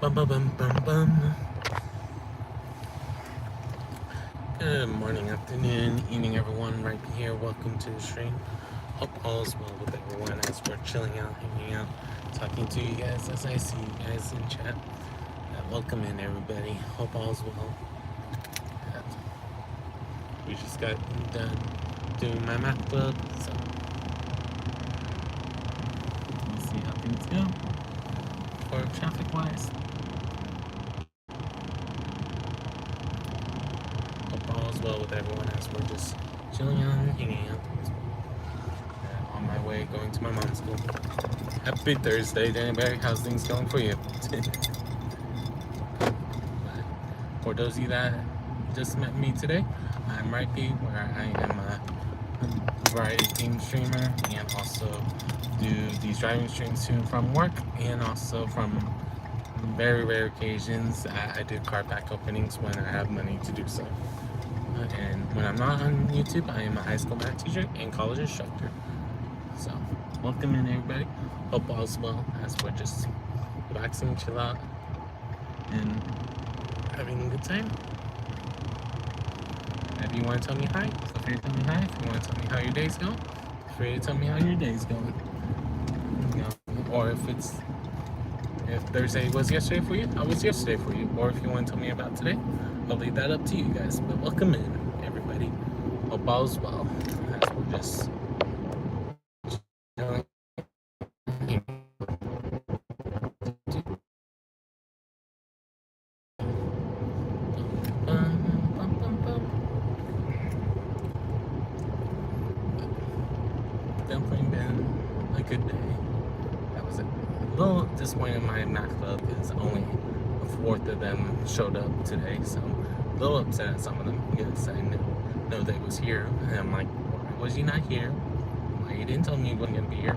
Bum, bum, bum, bum, bum. Good morning, afternoon, evening, everyone. Right here. Welcome to the stream. Hope all is well with everyone as we're chilling out, hanging out, talking to you guys as I see you guys in chat. Welcome in, everybody. Hope all is well. We just got done doing my math club, so we'll see how things go. Or traffic-wise. Hope all is well with everyone as we're just chilling out and hanging out. On my way going to my mom's school. Happy Thursday, Danny. How's things going for you? For those of you that just met me today, I'm Rhypi, where I am a variety theme streamer and also do these driving streams to and from work, and also from very rare occasions I do car pack openings when I have money to do so. And when I'm not on YouTube, I am a high school math teacher and college instructor. So, welcome in, everybody. Hope all's well as we're just relaxing, chill out, and having a good time. If you want to tell me hi, feel free to tell me hi. If you want to tell me how your day's going, feel free to tell me how your day's going. Or if Thursday was yesterday for you, how was yesterday for you? Or if you want to tell me about today, I'll leave that up to you guys. But welcome in, everybody. Hope all's well as we're just definitely been a good day. That was it. A little disappointed in my math club because only a fourth of them showed up today, so a little upset at some of them because I know they was here, and I'm like, why was you not here? Why you didn't tell me you wasn't gonna be here?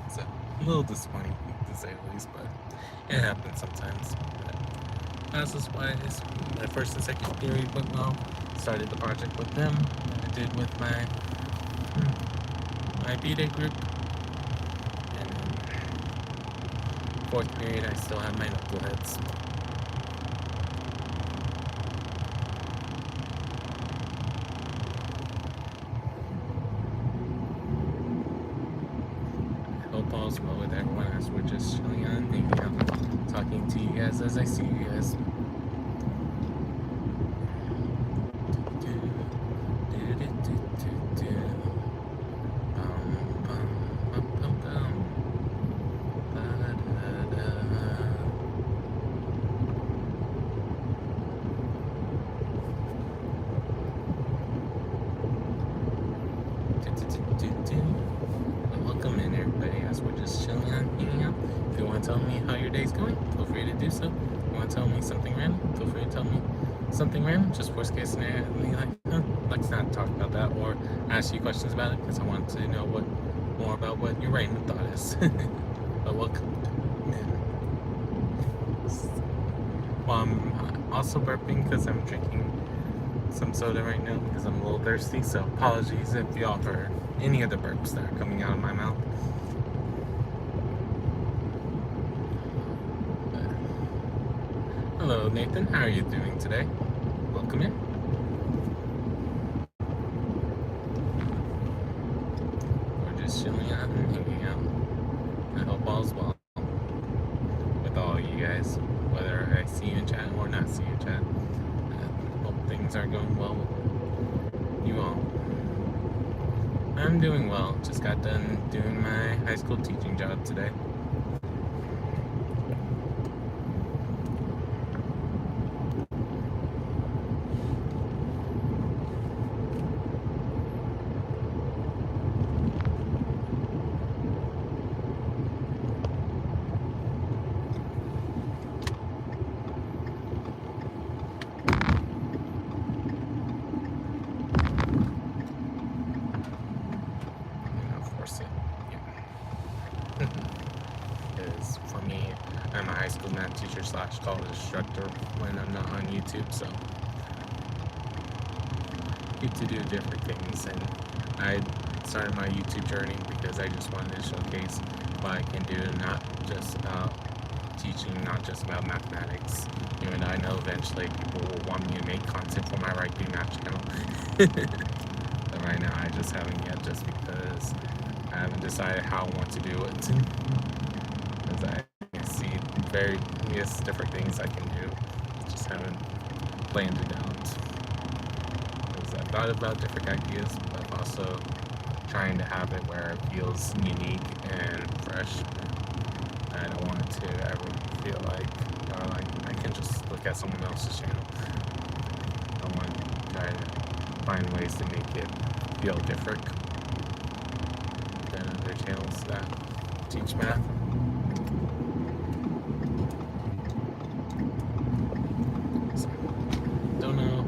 So a little disappointing to say the least, but it happens sometimes. Classes-wise, my first and second period went well. Started the project with them. I did with my B-Day group. And then fourth period, I still have my knuckleheads. I hope all's well with everyone as we're just chilling out and hanging out, talking to you guys as I see you guys. Welcome in, everybody, as we're just chilling out, hanging out. If you want to tell me how your day's going, feel free to do so. If you want to tell me something random, feel free to tell me something random. Just worst case scenario, let's not talk about that or ask you questions about it because I want to know more about what your random thought is. But welcome in. Well, I'm also burping because I'm drinking some soda right now because I'm a little thirsty, so apologies if y'all heard any of the burps that are coming out of my mouth. Hello, Nathan. How are you doing today? Welcome in. We're just chilling out and hanging out. I hope all's well with all you guys, whether I see you in chat or not see you in chat. I hope things are going well with you all. I'm doing well. Just got done doing my high school teaching job today. Because for me, I'm a high school math teacher / college instructor when I'm not on YouTube, so get to do different things, and I started my YouTube journey because I just wanted to showcase what I can do, not just about teaching, not just about mathematics. Even though I know eventually people will want me to make content for my Rhypi math channel. But right now I just haven't yet, just because I haven't decided how I want to do it. Because I see various different things I can do, just haven't planned it out. Because I've thought about different ideas, but also trying to have it where it feels unique and fresh. I don't want it to ever feel like I can just look at someone else's channel. I want to try to find ways to make it feel different than other channels that teach math. So, don't know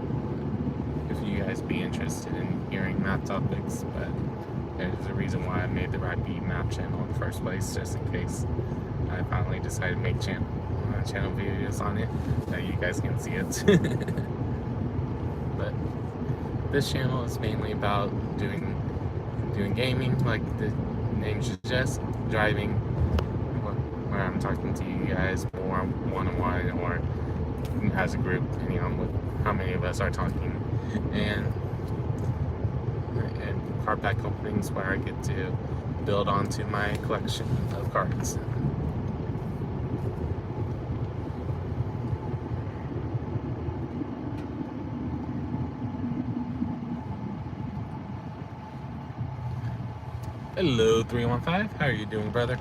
if you guys be interested in hearing math topics, but there's a reason why I made the Rhypi math channel in the first place, just in case I finally decided to make channel videos on it that you guys can see it. But this channel is mainly about doing gaming, like the name suggests, driving, where I'm talking to you guys more one-on-one or as a group, depending on how many of us are talking, and card pack openings where I get to build onto my collection of cards. Hello, 315. How are you doing, brother?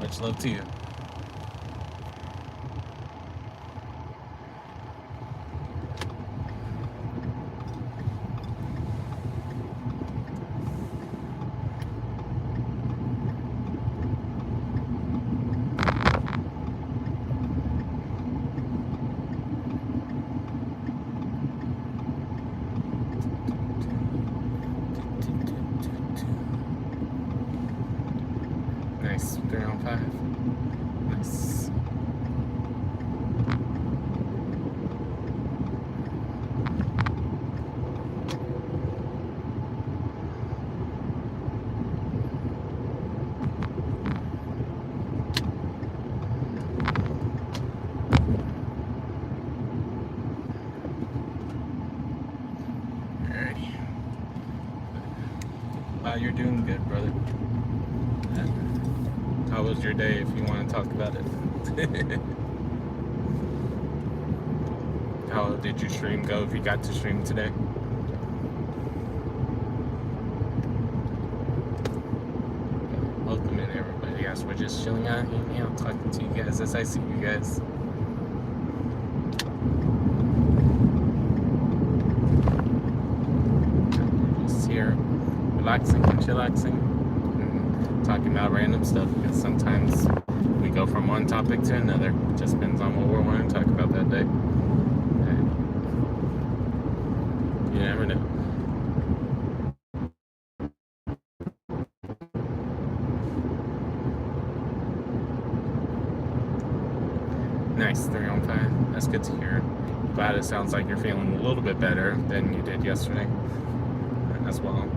Much love to you. Nice, 3 on 5. Nice. Alrighty. Wow, you're doing good, brother. How was your day, if you want to talk about it? How did your stream go, if you got to stream today? Welcome in, everybody. Yes, we're just chilling out, hanging out, talking to you guys as I see you guys. Just here, relaxing and chillaxing. Talking about random stuff, because sometimes we go from one topic to another. It just depends on what we're wanting to talk about that day. You never know. Nice, 3 on 5. That's good to hear. Glad it sounds like you're feeling a little bit better than you did yesterday as well.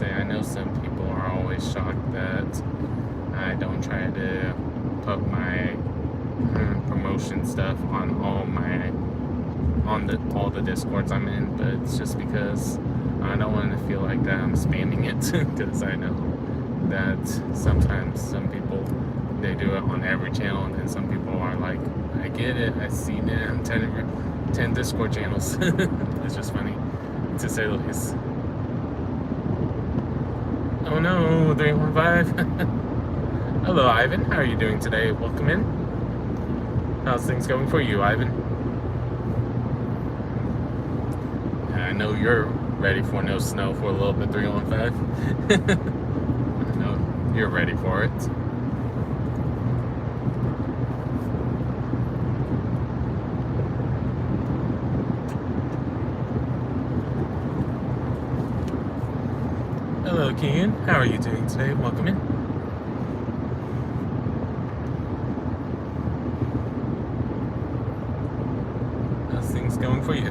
I know some people are always shocked that I don't try to put my promotion stuff on all the Discords I'm in, but it's just because I don't want to feel like that I'm spamming it, because I know that sometimes some people, they do it on every channel, and then some people are like, I get it, I've seen it on 10 Discord channels. It's just funny, to say the least. Oh no, 315. Hello, Ivan. How are you doing today? Welcome in. How's things going for you, Ivan? I know you're ready for no snow for a little bit, 315. I know you're ready for it. Hello, Kean. How are you doing today? Welcome in. How's things going for you?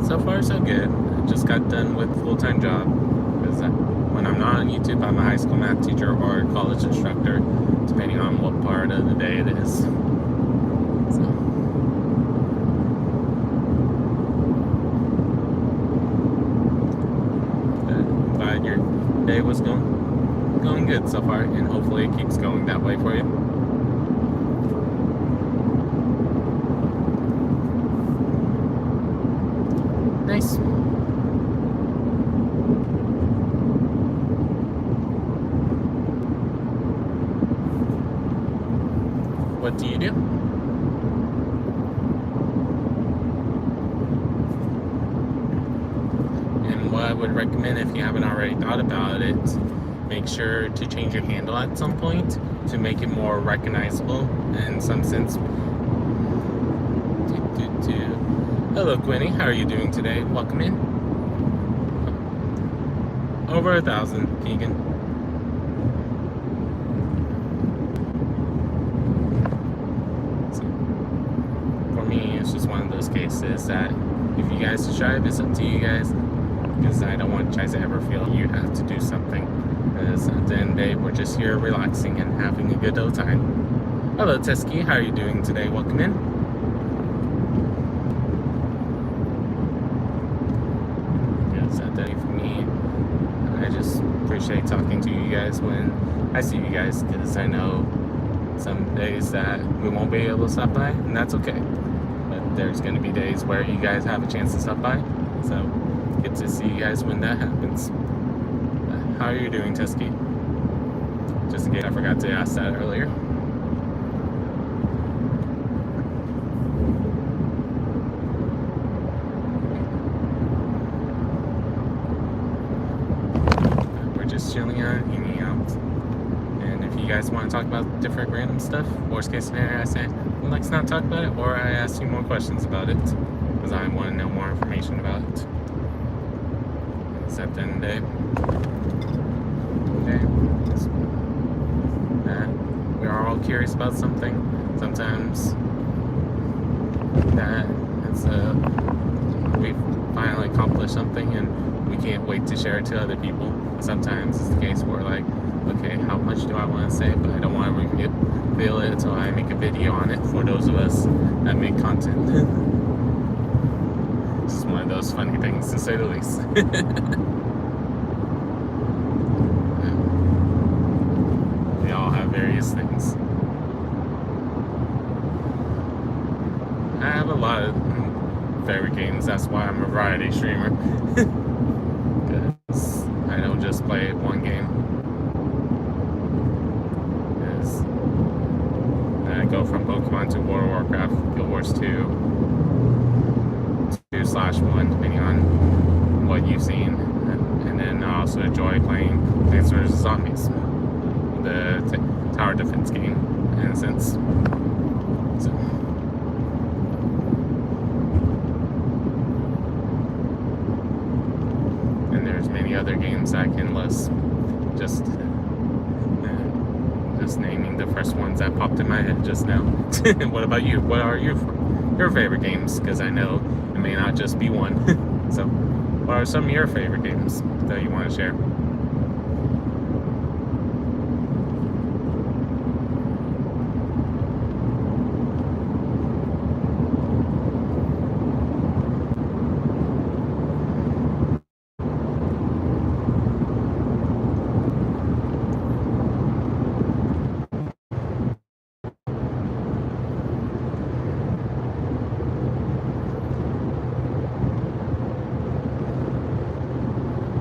So far, so good. I just got done with full-time job because when I'm not on YouTube, I'm a high school math teacher or a college instructor, depending on what part of the day it is. So. Glad your day was going good so far, and hopefully it keeps going that way for you. Nice. What do you do? And what I would recommend, if you haven't already thought about it, make sure to change your handle at some point to make it more recognizable in some sense. Hello, Quinny. How are you doing today? Welcome in. Over 1,000, Keegan. So, for me, it's just one of those cases that if you guys subscribe, it's up to you guys. Because I don't want you guys to ever feel you have to do something. Because at the end of the day, we're just here relaxing and having a good old time. Hello, Teski. How are you doing today? Welcome in. For me, I just appreciate talking to you guys when I see you guys, because I know some days that we won't be able to stop by, and that's okay. But there's going to be days where you guys have a chance to stop by, so get to see you guys when that happens. How are you doing, Teski? Just in case I forgot to ask that earlier. Chilling out, hanging out, and if you guys want to talk about different random stuff, worst case scenario, I say, well, let's not talk about it, or I ask you more questions about it, because I want to know more information about it. It's at the end of the day. Okay. We are all curious about something. Sometimes that it's we finally accomplished something and we can't wait to share it to other people. Sometimes it's the case where, like, okay, how much do I want to say, but I don't want to reveal it until I make a video on it for those of us that make content. It's just one of those funny things, to say the least. We all have various things. I have a lot of favorite games, that's why I'm a variety streamer. I don't just play one game. I go from Pokemon to World of Warcraft, Guild Wars 2, 2/1, depending on what you've seen. And then I also enjoy playing Plants vs. Zombies, the tower defense game, in a sense. So. Many other games I can list. Just naming the first ones that popped in my head just now. What about you? What are your favorite games? Because I know it may not just be one. So, what are some of your favorite games that you want to share?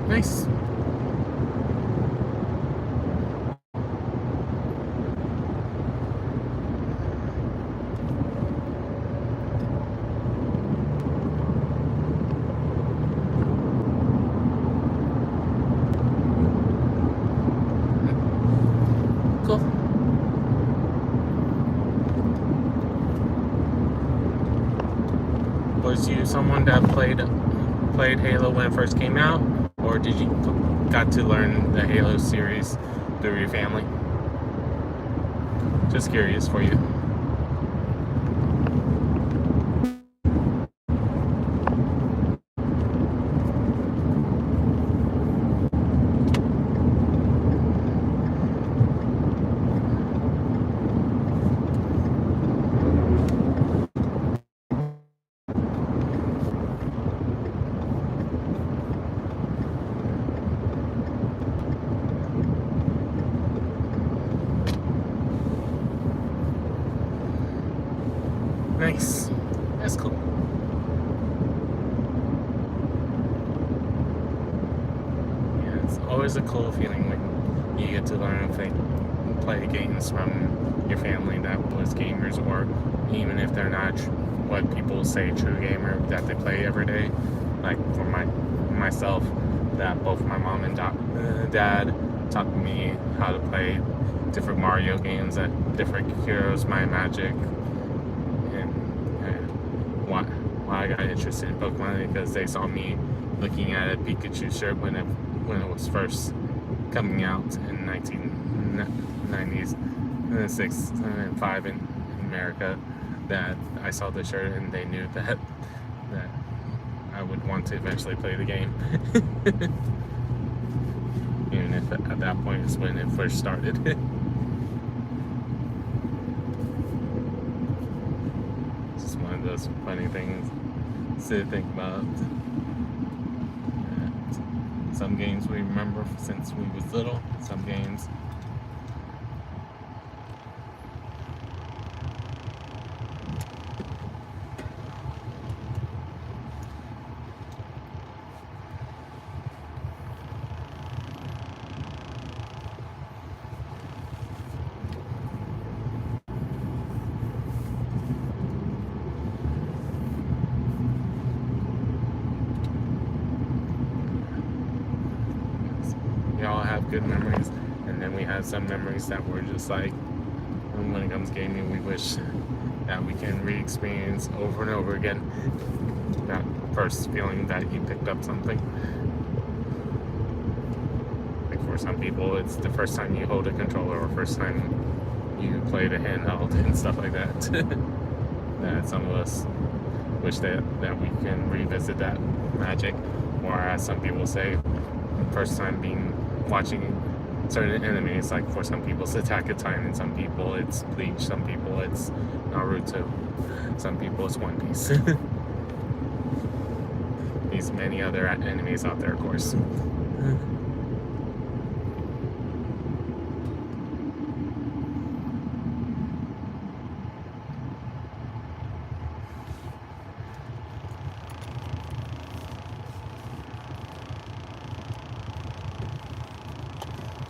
Nice. someone that played Halo when it first came out, or did you got to learn the Halo series through your family? Just curious for you. Nice. That's cool. Yeah, it's always a cool feeling when you get to learn if play games from your family that was gamers, or even if they're not what people say true gamer, that they play every day. Like for myself, that both my mom and dad taught me how to play different Mario games, at different heroes, my magic. Why I got interested in Pokemon, because they saw me looking at a Pikachu shirt when it was first coming out in 1990s, 6 and 5 in America. That I saw the shirt and they knew that I would want to eventually play the game. Even if at that point is when it first started. Just one of those funny things to think about. Some games we remember since we was little, some games we all have good memories, and then we have some memories that were just like, when it comes gaming, we wish that we can re-experience over and over again that first feeling that you picked up something. Like for some people, it's the first time you hold a controller, or first time you played a handheld and stuff like that. That some of us wish that we can revisit that magic, or as some people say, first time watching certain enemies. Like for some people it's Attack of Titan, and some people it's Bleach, some people it's Naruto, some people it's One Piece. These many other enemies out there, of course.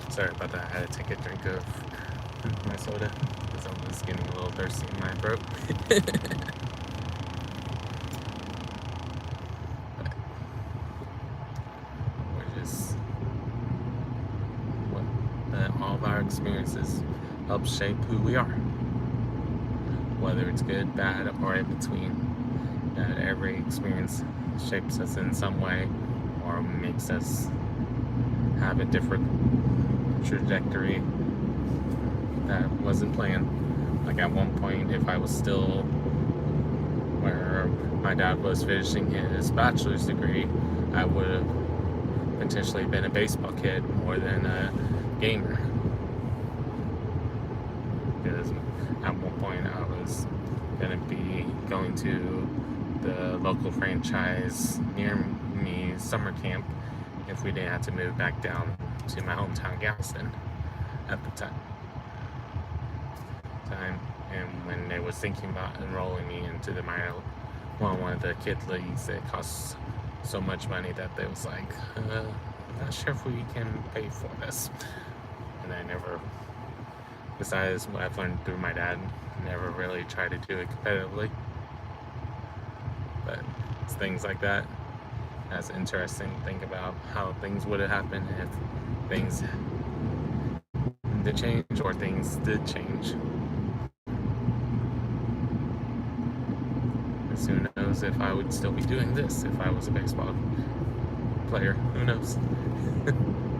Sorry about that, I had to take a drink of my soda because I was getting a little thirsty in my throat. But we're just, all of our experiences help shape who we are. Whether it's good, bad, or in between. That every experience shapes us in some way, or makes us have a different trajectory that wasn't planned. Like at one point, if I was still where my dad was finishing his bachelor's degree, I would have potentially been a baseball kid more than a gamer. Because at one point I was going to be going to the local franchise near me summer camp if we didn't have to move back down to my hometown, Galveston, at the time. And when they was thinking about enrolling me into one of the kid leagues, it costs so much money that they was like, I'm not sure if we can pay for this. And I never, besides what I've learned through my dad, never really tried to do it competitively. But it's things like that that's interesting to think about, how things would have happened if things did change, or things did change. Who knows? knows if I would still be doing this if I was a baseball player. Who knows?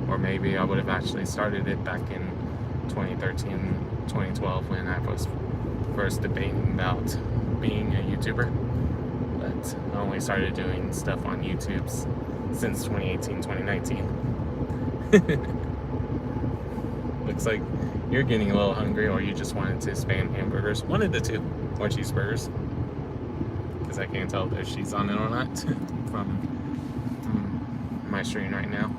Or maybe I would have actually started it back in 2013, 2012 when I was first debating about being a YouTuber. But I only started doing stuff on YouTube since 2018, 2019. Looks like you're getting a little hungry, or you just wanted to spam hamburgers. One of the two, or cheeseburgers. Because I can't tell if she's on it or not from my stream right now.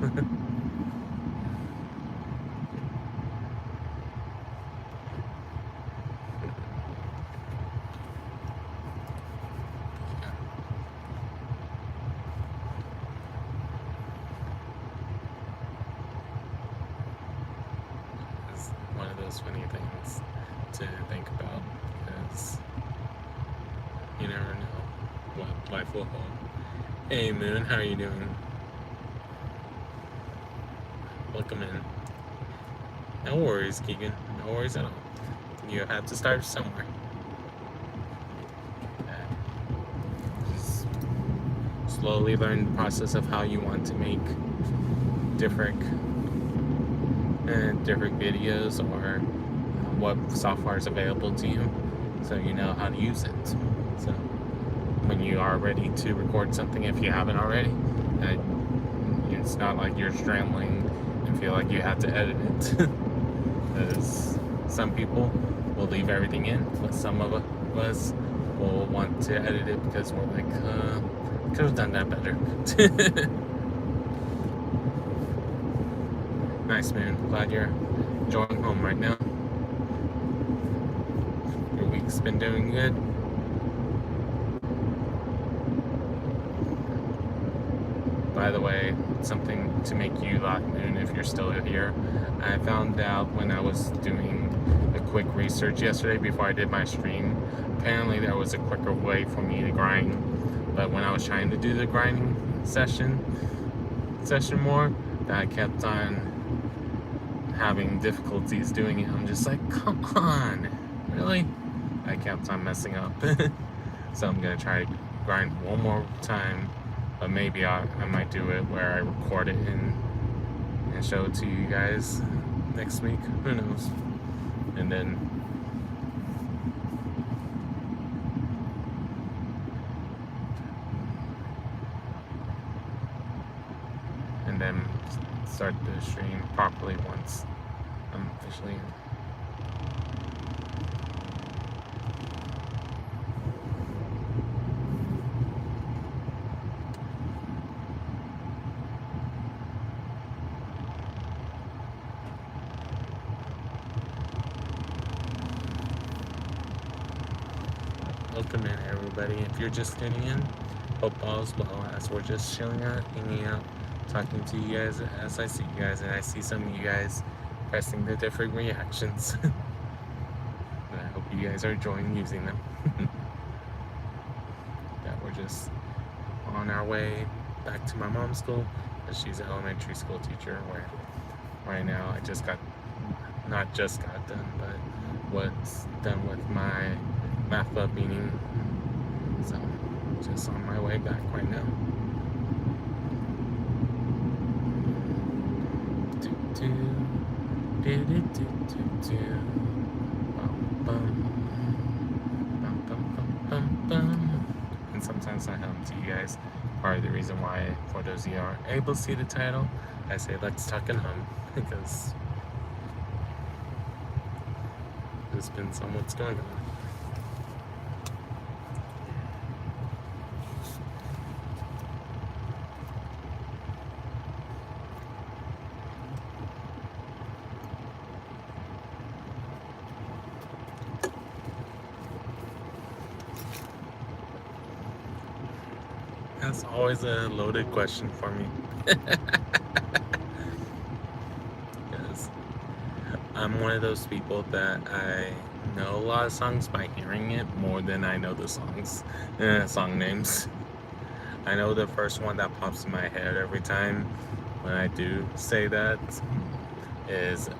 It's one of those funny things to think about, because you never know what life will hold. Hey Moon, how are you doing? Welcome in. No worries, Keegan. No worries at all. You have to start somewhere. Just slowly learn the process of how you want to make different videos, or what software is available to you, so you know how to use it. So when you are ready to record something, if you haven't already, it's not like you're scrambling and feel like you have to edit it. Because some people will leave everything in, but some of us will want to edit it because we're like, could have done that better. Nice, man. Glad you're enjoying home right now. Your week's been doing good. By the way, something to make you laugh, Moon, if you're still here. I found out when I was doing a quick research yesterday before I did my stream, apparently there was a quicker way for me to grind. But when I was trying to do the grinding session more, that I kept on having difficulties doing it. I'm just like, come on, really? I kept on messing up. So I'm gonna try to grind one more time. But maybe I might do it where I record it and show it to you guys next week. Who knows? And then start the stream properly once I'm officially in. Welcome in, everybody. If you're just tuning in, hope all is well, as we're just chilling out, hanging out, talking to you guys as I see you guys, and I see some of you guys pressing the different reactions. And I hope you guys are enjoying using them. That we're just on our way back to my mom's school, because she's an elementary school teacher, where right now I just got, not just got done, but what's done with my math club meeting. So just on my way back right now. And sometimes I hum to you guys. Part of the reason why, for those of you who aren't able to see the title, I say let's talk and hum, because there's been so much going on. That's always a loaded question for me. Because I'm one of those people that I know a lot of songs by hearing it more than I know the song names. I know the first one that pops in my head every time when I do say that is an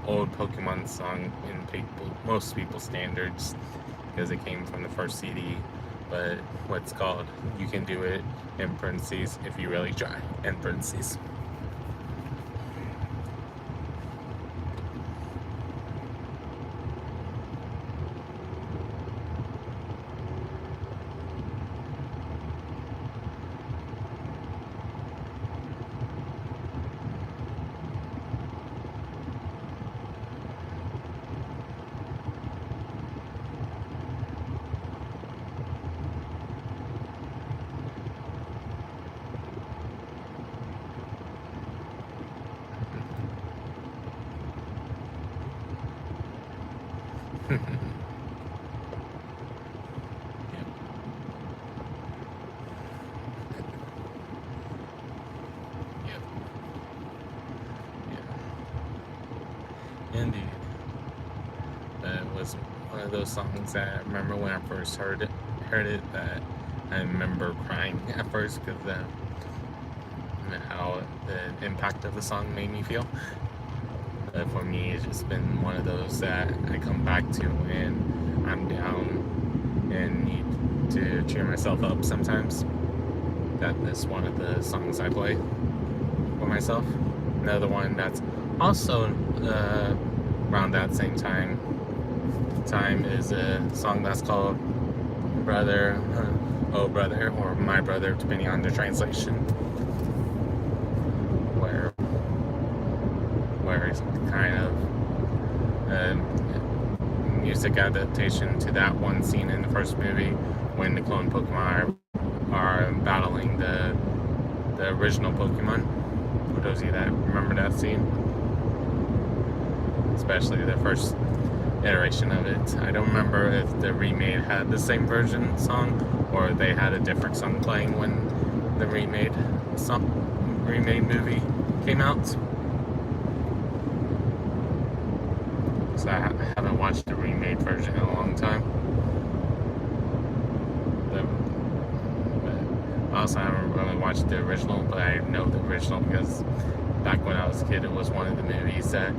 old Pokemon song in most people's standards, because it came from the first CD but what's called, you can do it in parentheses if you really try, in parentheses. Yep. Yep. Yeah. Indeed. It was one of those songs that I remember when I first heard it, that I remember crying at first because how the impact of the song made me feel. But for me, it's just been one of those that I come back to when I'm down and need to cheer myself up sometimes. That is one of the songs I play for myself. Another one that's also around that same time is a song that's called Brother, Oh Brother, or My Brother, depending on the translation, where it's kind of music adaptation to that one scene in the first movie when the clone Pokemon are battling the original Pokemon. For those of you that remember that scene, especially the first iteration of it. I don't remember if the remade had the same version song or they had a different song playing when the remade movie came out. So I haven't watched the remade version in a long time. I also haven't really watched the original, but I know the original because back when I was a kid, it was one of the movies that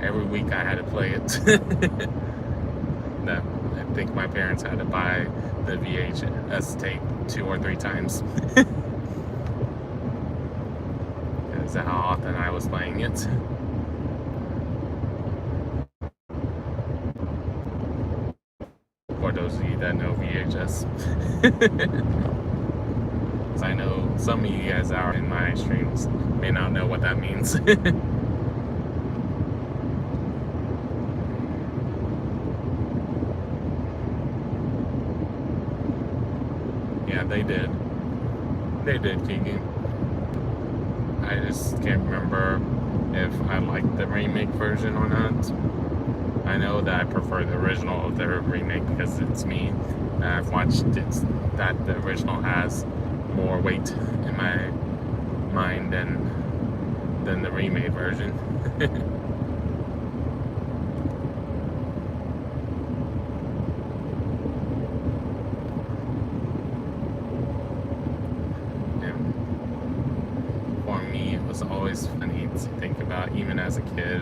every week I had to play it. That I think my parents had to buy the VHS tape 2 or 3 times because of how often I was playing it. For those of you that know VHS. Because I know some of you guys out in my streams may not know what that means. Yeah, they did. They did, Kiki. I just can't remember if I liked the remake version or not. I know that I prefer the original of the remake because it's me. I've watched it, that the original has more weight in my mind than the remade version. For me, it was always funny to think about, even as a kid,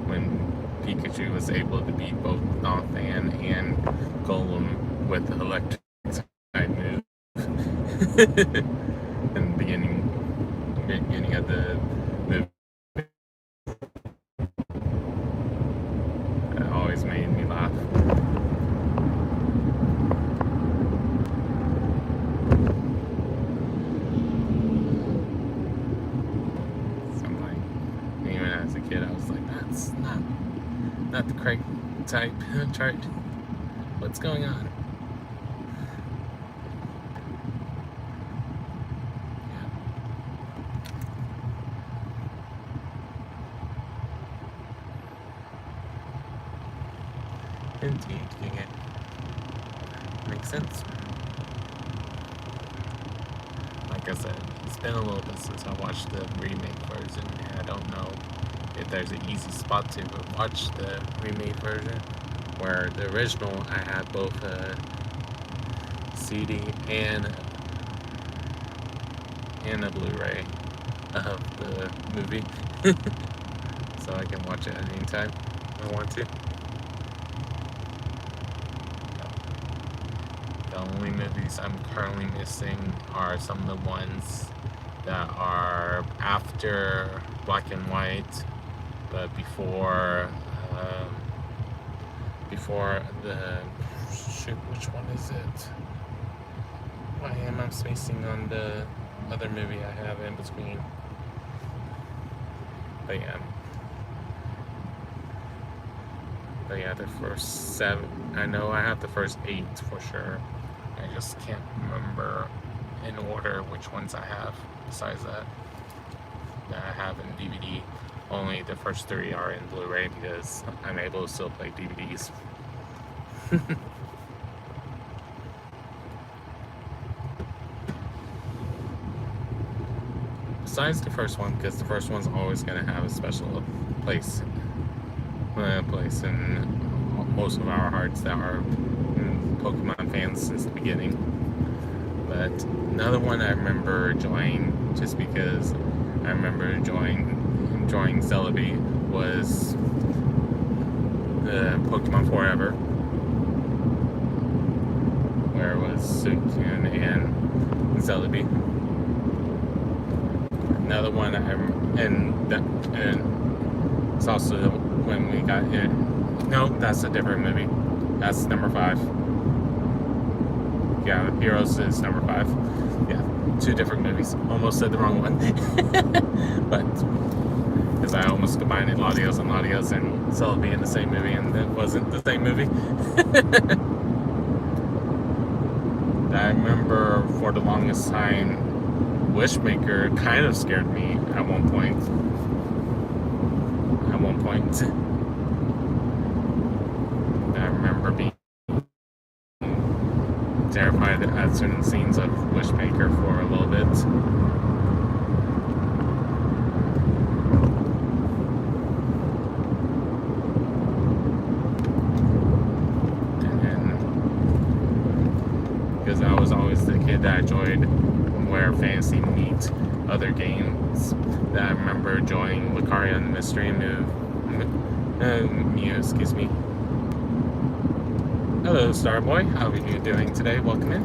when Pikachu was able to beat both Donphan and Golem with the electric type move. In the beginning of the movie. It always made me laugh. Even as a kid, I was like, that's not the correct type chart. What's going on? Yeah. Indeed, makes sense. Like I said, it's been a little bit since I watched the remake version, and I don't know if there's an easy spot to watch the remake version. Where the original, I had both a CD and a Blu-ray of the movie, so I can watch it at any time I want to. The only movies I'm currently missing are some of the ones that are after black and white, but before the shoot. Which one is it? Why am I spacing on the other movie I have in between? But yeah, the first 7. I know I have the first 8 for sure. I just can't remember in order which ones I have besides that I have in DVD. Only the first 3 are in Blu-ray because I'm able to still play DVDs. Besides the first one, because the first one's always going to have a special place in most of our hearts that are Pokemon fans since the beginning. But another one I remember enjoying, just because I remember enjoying Celebi, was the Pokemon Forever, where it was Suicune and Celebi. Another one and it's also when we got it. No, that's a different movie. That's number 5. Yeah, Heroes is number 5. Yeah, 2 different movies. Almost said the wrong one. But because I almost combined Latios and Celebi in the same movie, and it wasn't the same movie. I remember for the longest time, Wishmaker kind of scared me at one point. I remember being terrified at certain scenes of Wishmaker for a little bit. And because I was always the kid that enjoyed where fantasy meets other games, that I remember enjoying Lucario and the Mystery Mew. Excuse me. Hello, Starboy. How are you doing today? Welcome in.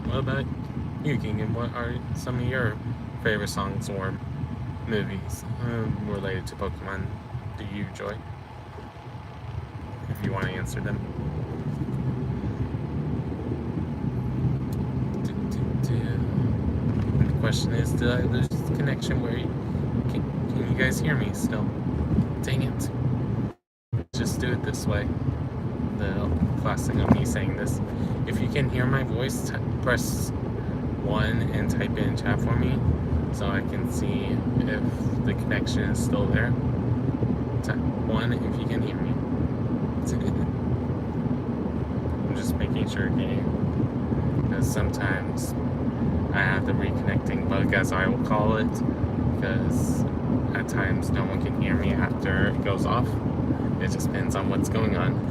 What about you, King? And what are some of your favorite songs or movies related to Pokemon do you enjoy? If you want to answer them. And the question is, did I lose the connection? Can you guys hear me still? Dang it. Just do it this way. The classic of me saying this. If you can hear my voice, press 1 and type in chat for me so I can see if the connection is still there. Type 1 if you can hear me. I'm just making sure, okay? Because sometimes I have the reconnecting bug, as I will call it, because at times no one can hear me after it goes off. It just depends on what's going on.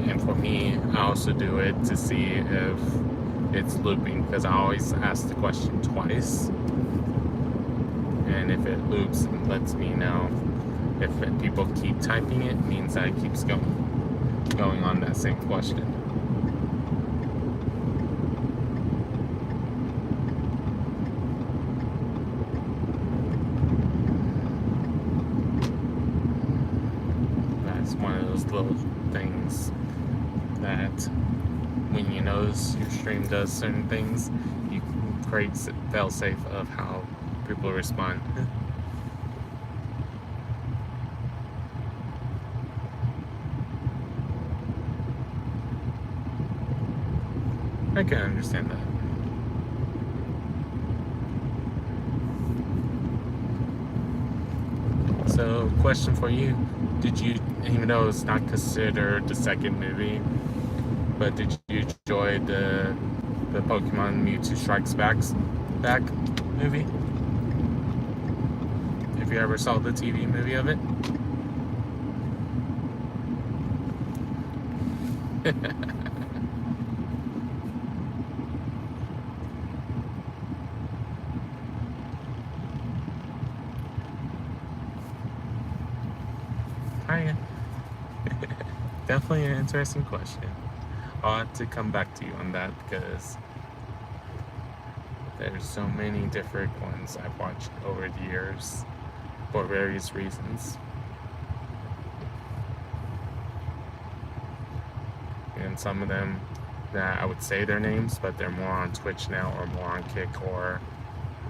And for me, I also do it to see if it's looping, because I always ask the question twice, and if it loops, it lets me know. If people keep typing, it means that it keeps going on that same question. That's one of those little things that when you notice your stream does certain things, you can create fail-safe of how people respond. I can understand that. So, question for you. Did you, even though it's not considered the second movie, but did you enjoyed the Pokemon Mewtwo Strikes Back movie. If you ever saw the TV movie of it. Hi. Definitely an interesting question. I'll have to come back to you on that because there's so many different ones I've watched over the years for various reasons. And some of them that I would say their names, but they're more on Twitch now or more on Kick or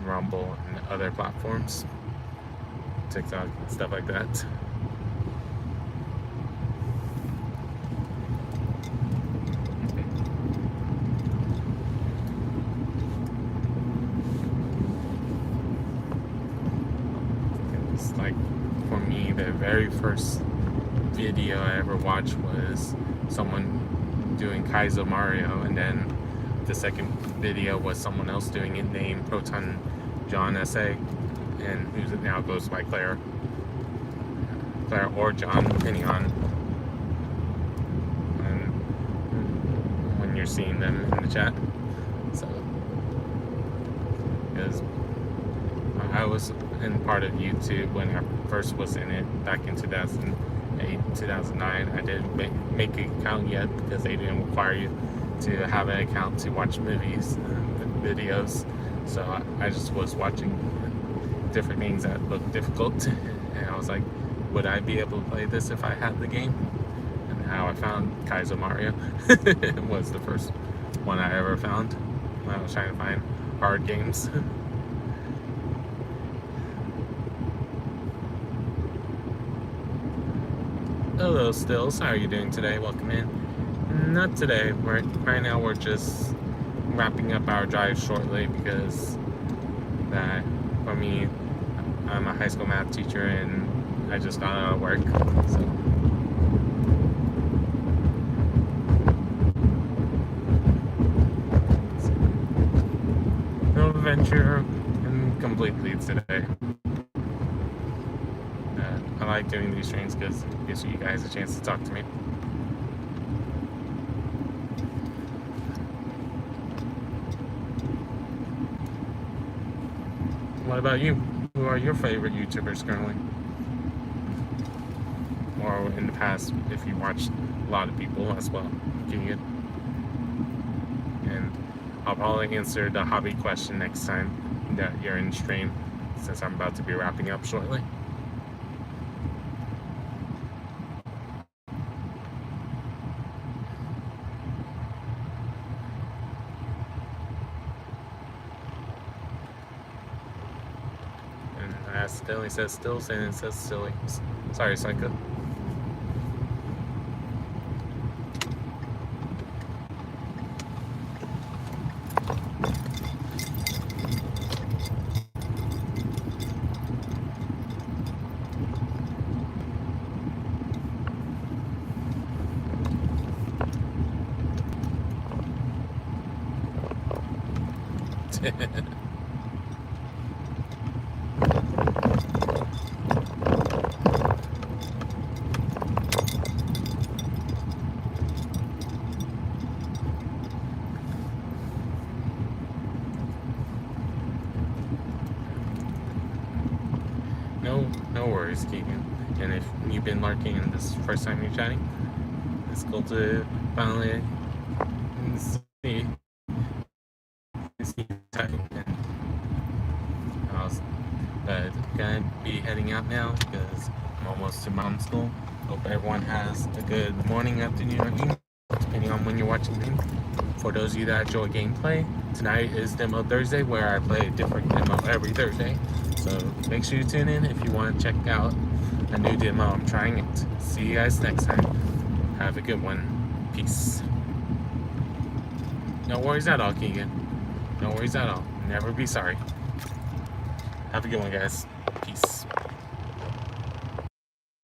Rumble and other platforms, TikTok, stuff like that. Like for me, the very first video I ever watched was someone doing Kaizo Mario, and then the second video was someone else doing it named Proton John SA, and who now goes by Claire or John, depending on when you're seeing them in the chat. So because I was in part of YouTube when I first was in it back in 2008, 2009. I didn't make an account yet because they didn't require you to have an account to watch movies and videos. So I just was watching different things that looked difficult, and I was like, would I be able to play this if I had the game? And how I found Kaizo Mario was the first one I ever found when I was trying to find hard games. Hello, Stills. How are you doing today? Welcome in. Not today. Right now we're just wrapping up our drive shortly because that, for me, I'm a high school math teacher and I just got out of work. So. No adventure completely today. I like doing these streams because it gives you guys a chance to talk to me. What about you? Who are your favorite YouTubers currently? Or in the past, if you watched a lot of people as well, Keegan. And I'll probably answer the hobby question next time that you're in stream, since I'm about to be wrapping up shortly. Accidentally says Stills and it says silly. Sorry, Psycho. No worries, Keegan. And if you've been lurking and this is the first time you're chatting, it's cool to finally see you typing. But I'm gonna be heading out now because I'm almost to mom's school. Hope everyone has a good morning, afternoon, or evening, depending on when you're watching me. For those of you that enjoy gameplay, tonight is Demo Thursday, where I play a different demo every Thursday. So make sure you tune in if you want to check out a new demo. I'm trying it. See you guys next time. Have a good one. Peace. No worries at all, Keegan. No worries at all. Never be sorry. Have a good one, guys.